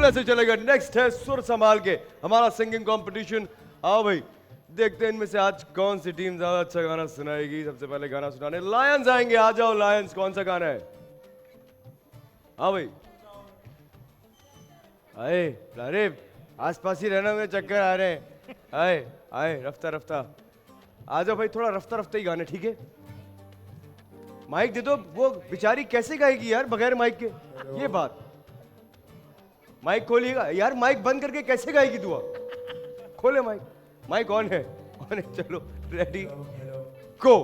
बिल्कुल ऐसे चलेगा। नेक्स्ट है सुर संभाल के हमारा सिंगिंग कंपटीशन। आओ भाई, देखते हैं इनमें से आज कौन सी टीम ज्यादा अच्छा गाना सुनाएगी। सबसे पहले गाना सुनाने लायंस आएंगे। आ जाओ लायंस, कौन सा गाना है? हाँ भाई, आए अरे आसपास ही रहना, में चक्कर आ रहे हैं। आए आए रफ्ता रफ्ता आ जाओ भाई, थोड़ा रफ्ता रफ्ता ही गाने, ठीक है? माइक दे दो। वो बेचारी कैसे गाएगी यार बगैर माइक के? ये बात, माइक खोलिएगा यार, माइक बंद करके कैसे गाएगी दुआ? खोले माइक, माइक ऑन है, ऑन है। चलो रेडी गो।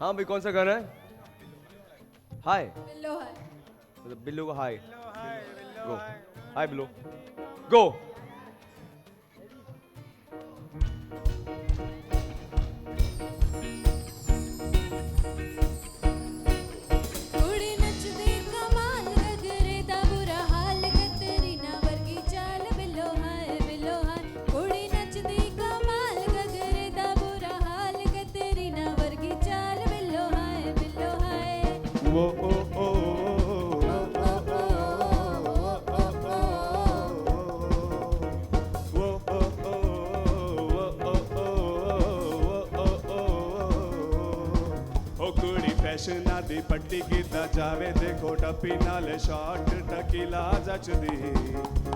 हाँ भाई, कौन सा गाना है? हाय बिल्लो, हाय बिल्लो को हाय गो, हाय बिल्लो गो। दी पट्टी किदा जावे देखो टप्पी नाले शॉट टकीला जचदी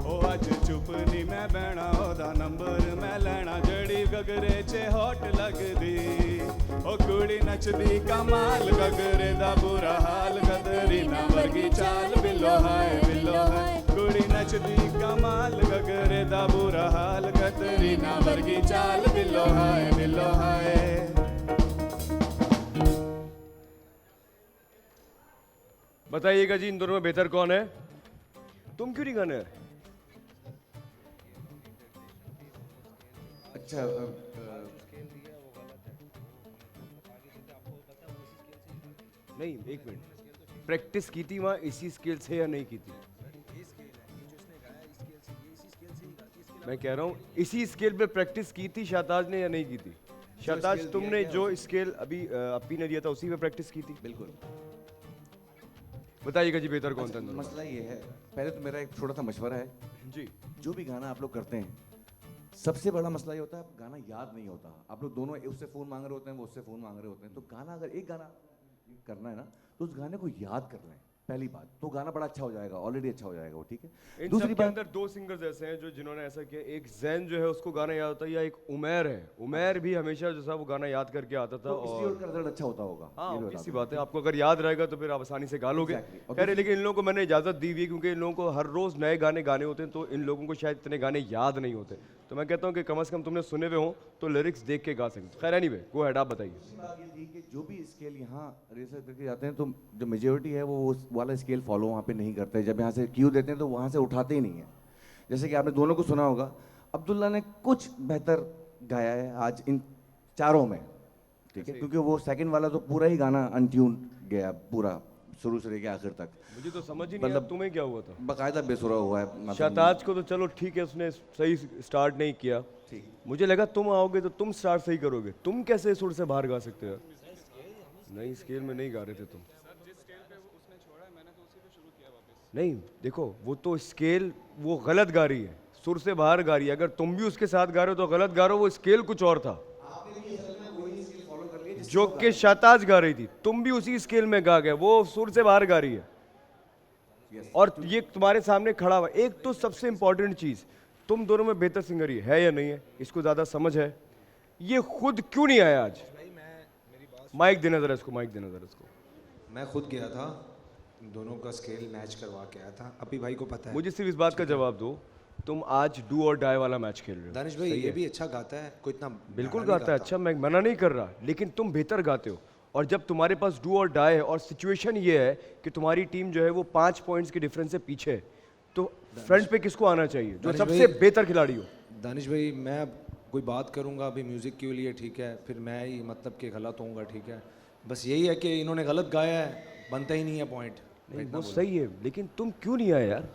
ओ अज चुप नी मैं बहना ओदा नंबर मैं लेना जड़ी गगरे च हॉट लगदी ओ कुड़ी नचदी कमाल गगरे दा बुरा हाल गदरी ना वर्गी चाल बिल्लो हाय कुड़ी नचदी कमाल गगरे दा बुरा हाल गदरी ना वर्गी चाल बिल्लो हाय। बताइएगा जी, इन दोनों में बेहतर कौन है? तुम क्यों नहीं गाने? अच्छा नहीं, एक मिनट, प्रैक्टिस की थी वहां इसी स्केल से या नहीं की थी? मैं कह रहा हूँ इसी स्केल पे प्रैक्टिस की थी शाहताज ने या नहीं की थी? शाहताज, तुमने जो स्केल अभी अपी ने दिया था उसी पे प्रैक्टिस की थी? बिल्कुल। बताइएगा जी, बेहतर कौन था? मसला ये है, पहले तो मेरा एक छोटा सा मशवरा है जी, जो भी गाना आप लोग करते हैं, सबसे बड़ा मसला ये होता है गाना याद नहीं होता। आप लोग दोनों उससे फोन मांग रहे होते हैं, वो उससे फोन मांग रहे होते हैं, तो गाना अगर एक गाना करना है ना तो उस गाने को याद कर लें। पहली बात तो गाना बड़ा अच्छा हो जाएगा, ऑलरेडी अच्छा हो जाएगा वो, ठीक है। इन दूसरी सब के बात, अंदर दो सिंगर्स ऐसे हैं जो जिन्होंने ऐसा किया। एक जैन जो है उसको गाना याद होता है, या एक उमैर है। उमैर भी हमेशा जो था वो गाना याद करके आता था। तो इसलिए और उनका रिजल्ट अच्छा होता होगा। हाँ, ये भी obvious बता सी दूं। बात है, आपको अगर याद रहेगा तो फिर आप आसानी से गा लोगे। Exactly. और खैर है, लेकिन इन लोगों को मैंने इजाजत दी हुई है क्योंकि इन लोगों को हर रोज नए गाने गाने होते हैं, तो इन लोगों को शायद इतने गाने याद नहीं होते। तो मैं कहता हूँ कि कम से कम तुमने सुने हुए हो तो लिरिक्स देख के गा सकते। खैर एनीवे, गो हेड, आप बताइए। बात ये थी कि जो भी स्केल यहाँ रिसर्च करके जाते हैं तो जो मेजोरिटी है वो उस वाला स्केल फॉलो वहाँ पे नहीं करते। जब यहाँ से क्यू देते हैं तो वहाँ से उठाते ही नहीं है। जैसे कि आपने दोनों को सुना होगा, अब्दुल्ला ने कुछ बेहतर गाया है आज इन चारों में, ठीक है, क्योंकि वो सेकंड वाला तो पूरा ही गाना अनट्यून गया, पूरा शुरू से लेके आखिर तक। मुझे तो समझ ही नहीं आया तुम्हें क्या हुआ था। बाकायदा बेसुरा हुआ है। मतलब शहताज को तो चलो ठीक है, उसने सही स्टार्ट नहीं किया। ठीक। मुझे लगा तुम आओगे तो तुम स्टार्ट सही करोगे। तुम कैसे सुर से बाहर गा सकते हो? नहीं, स्केल में नहीं गा रहे थे तुम। नहीं देखो, वो तो स्केल वो गलत गा रही है, सुर से बाहर गा रही है। अगर तुम भी उसके साथ गा रहे हो तो गलत गा रहे हो, वो स्केल कुछ और था जो कि शहताज गा रही थी। तुम भी उसी स्केल में गा गए, वो सुर से बाहर गा रही है। और ये तुम्हारे सामने खड़ा हुआ। एक तो सबसे इंपॉर्टेंट चीज, तुम दोनों में बेहतर सिंगर ही है या नहीं है, इसको ज्यादा समझ है। ये खुद क्यों नहीं आया आज? माइक देना जरा इसको, माइक देना जरा इसको। मैं खुद गया था, दोनों का स्केल मैच करवा के आया था। अभी भाई को पता है। मुझे सिर्फ इस बात का जवाब दो, तुम आज डू और डाई वाला मैच खेल रहे हो। दानिश भाई ये भी अच्छा गाता है, कोई इतना बिल्कुल गाना नहीं गाता है, अच्छा, मैं मना नहीं कर रहा, लेकिन तुम बेहतर गाते हो। और जब तुम्हारे पास डू और डाई है और सिचुएशन ये है कि तुम्हारी टीम जो है वो 5 पॉइंट्स के डिफरेंस से पीछे है, तो फ्रंट पे किसको आना चाहिए? जो दानिश सबसे भाई- बेहतर खिलाड़ी हो। दानिश भाई मैं अब कोई बात करूंगा अभी म्यूजिक के लिए, ठीक है, फिर मैं ही मतलब कि गलत होऊंगा, ठीक है। बस यही है कि इन्होंने गलत गाया है, बनता ही नहीं है पॉइंट। नहीं, वो सही है, लेकिन तुम क्यों नहीं आए यार?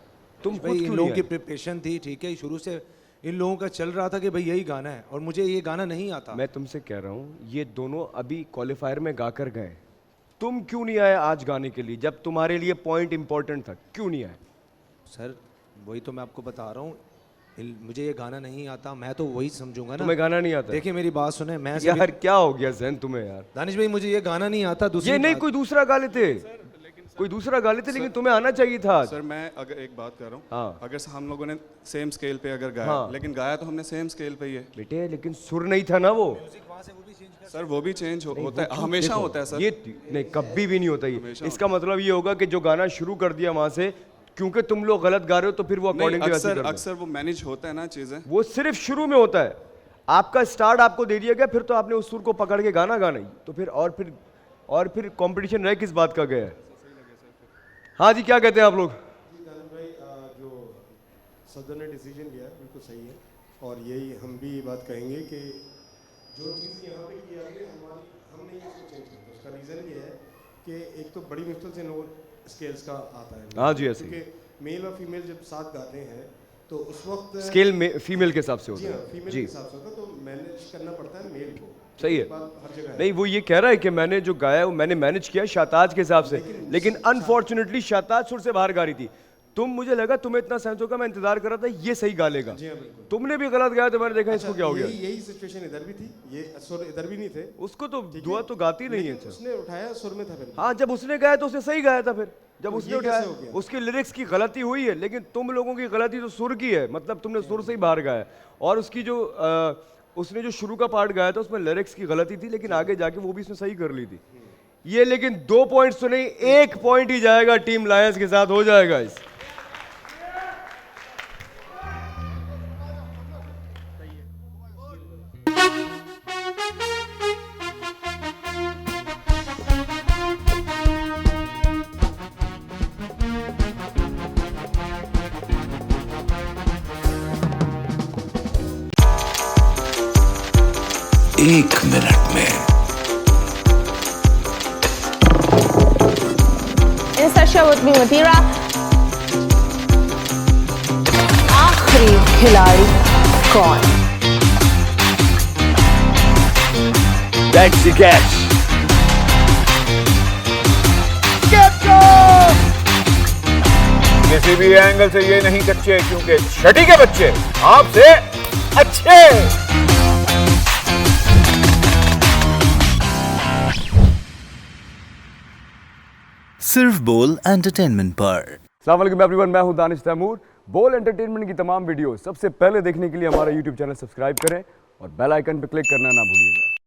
तुम खुद भाई क्यों इन नहीं लोगों की आए? प्रिपरेशन थी, ठीक है, शुरू से इन लोगों का चल रहा था कि भाई यही गाना है, और मुझे ये गाना नहीं आता। मैं तुमसे कह रहा हूँ, ये दोनों अभी क्वालिफायर में गाकर गए, तुम क्यों नहीं आए आज गाने के लिए जब तुम्हारे लिए पॉइंट इंपॉर्टेंट था? क्यों नहीं आए? सर वही तो मैं आपको बता रहा हूँ, मुझे ये गाना नहीं आता, मैं तो वही समझूंगा ना। तुम्हें गाना नहीं आता? देखिए मेरी बात सुने, मैं यार क्या हो गया जैन तुम्हें यार? दानिश भाई मुझे ये गाना नहीं आता। दूसरी ये नहीं, बात- कोई दूसरा गा लेते, कोई दूसरा गा लेते, लेकिन तुम्हें आना चाहिए था आज। सर मैं अगर एक बात कर रहा हूँ, हाँ। अगर हम लोगों ने सेम स्केल पे अगर गाया, हाँ। लेकिन गाया तो हमने सेम स्केल पे ही है बेटे, लेकिन सुर नहीं था ना वो। सर। वो भी चेंज होता है, वो हमेशा देखो, होता है सर। ये नहीं, कभी भी नहीं होता ये। हमेशा इसका मतलब ये होगा कि जो गाना शुरू कर दिया वहां से, क्योंकि तुम लोग गलत गा रहे हो तो फिर वो नहीं, अकॉर्डिंग अक्सर अक्सर वो मैनेज होता है ना चीजें। वो सिर्फ शुरू में होता है। आपका स्टार्ट आपको दे दिया गया, फिर तो आपने उस सुर को पकड़ के गाना गाना ही, तो फिर कंपटीशन रह किस बात का गया है? हाँ जी, क्या कहते हैं आप लोग? भाई जो सदर ने डिसीजन लिया है बिल्कुल सही है, और यही हम भी ये बात कहेंगे कि जो चीज़ यहाँ पे किया है हम नहीं इसको चेंज करते। उसका रीज़न ये है कि एक तो बड़ी मुश्किल से नो स्केल्स का आता है। हाँ जी, ऐसे ही। क्योंकि मेल और फीमेल जब साथ गाते हैं तो उस वक्त स्केल में फीमेल के हिसाब से जी होता हाँ, है फीमेल के जी, हिसाब से होता है, तो मैनेज करना पड़ता है मेल को। सही है। ये बात हर जगह है। नहीं, वो ये कह रहा है कि मैंने जो गाया वो मैंने मैनेज किया शहताज के हिसाब से, लेकिन अनफॉर्चुनेटली शहताज सुर से बाहर गा रही थी। तुम, मुझे लगा तुम्हें इतना सेंस होगा, मैं इंतजार कर रहा था ये सही गा लेगा। जी हाँ, बिल्कुल। तुमने भी गलत गाया तो मैंने देखा इसको क्या हो गया। यही सिचुएशन इधर भी थी, ये सुर इधर भी नहीं थे। उसको तो दुआ तो गाती नहीं है। लेकिन उसने उठाया सुर में था फिर। हाँ, जब उसने गाया तो उसने सही गाया था। फिर जब तो उसने ये उठाया, कैसे हो गया? उसकी लिरिक्स की गलती हुई है, लेकिन तुम लोगों की गलती तो सुर की है। मतलब तुमने सुर से ही बाहर गाया, और उसकी जो उसने जो शुरू का पार्ट गाया था उसमें लिरिक्स की गलती थी, लेकिन आगे जाके वो भी उसने सही कर ली थी। ये लेकिन 2 पॉइंट्स तो नहीं, 1 पॉइंट ही जाएगा टीम लायंस के साथ, हो जाएगा इस। एक मिनट में In session with me Mathira. आखिरी खिलाड़ी कौन? That's the catch. किसी भी एंगल से ये नहीं कच्चे, क्योंकि छठी के बच्चे आपसे अच्छे। सिर्फ बोल एंटरटेनमेंट पर। अस्सलाम वालेकुम एवरीवन, मैं हूं दानिश तैमूर। बोल एंटरटेनमेंट की तमाम वीडियो सबसे पहले देखने के लिए हमारा यूट्यूब चैनल सब्सक्राइब करें और बेल आइकन पर क्लिक करना ना भूलिएगा।